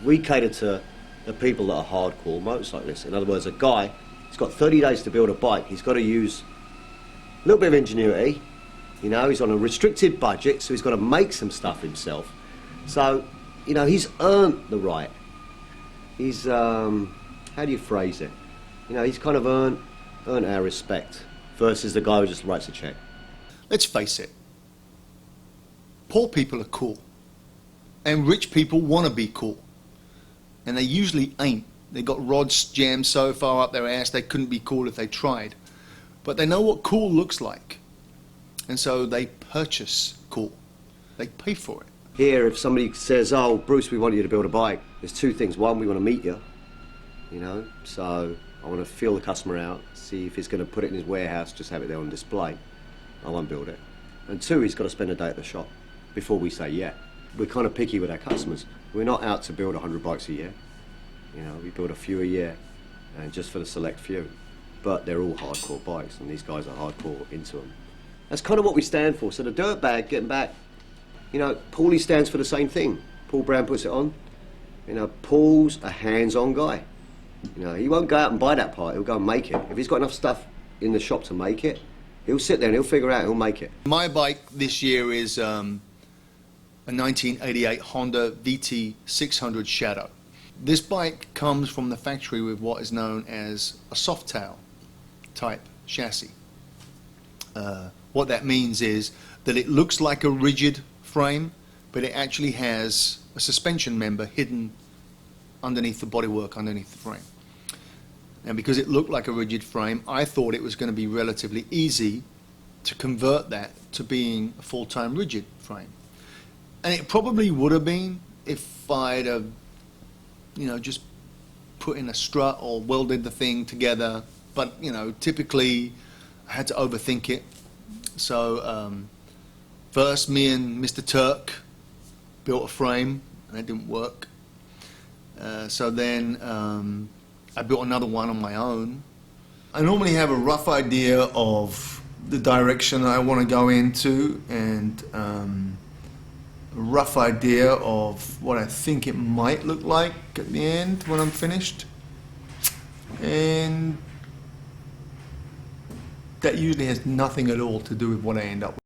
we cater to the people that are hardcore motorcyclists. In other words, a guy, he's got 30 days to build a bike. He's got to use a little bit of ingenuity. You know, he's on a restricted budget, so he's got to make some stuff himself. So, you know, he's earned the right. He's, how do you phrase it? You know, he's kind of earned our respect versus the guy who just writes a check. Let's face it, poor people are cool, and rich people want to be cool, and they usually ain't. They got rods jammed so far up their ass they couldn't be cool if they tried, but they know what cool looks like, and so they purchase cool. They pay for it. Here, if somebody says, oh, Bruce, we want you to build a bike, there's two things. One, we want to meet you, you know, so I want to feel the customer out, see if he's going to put it in his warehouse, just have it there on display. I won't build it. And two, he's got to spend a day at the shop before we say yeah. We're kind of picky with our customers. We're not out to build 100 bikes a year. You know, we build a few a year, and just for the select few. But they're all hardcore bikes, and these guys are hardcore into them. That's kind of what we stand for. So the Dirtbag, getting back, you know, Paulie stands for the same thing. Paul Brown puts it on. You know, Paul's a hands-on guy. You know, he won't go out and buy that part, he'll go and make it. If he's got enough stuff in the shop to make it, he'll sit there and he'll figure out, he'll make it. My bike this year is a 1988 Honda VT 600 Shadow. This bike comes from the factory with what is known as a Softail type chassis. What that means is that it looks like a rigid frame, but it actually has a suspension member hidden underneath the bodywork, underneath the frame. And because it looked like a rigid frame, I thought it was going to be relatively easy to convert that to being a full-time rigid frame. And it probably would have been if I'd have, you know, just put in a strut or welded the thing together. But, you know, typically I had to overthink it. So first me and Mr. Turk built a frame, and it didn't work. So then I built another one on my own. I normally have a rough idea of the direction I want to go into, and a rough idea of what I think it might look like at the end when I'm finished. And that usually has nothing at all to do with what I end up with.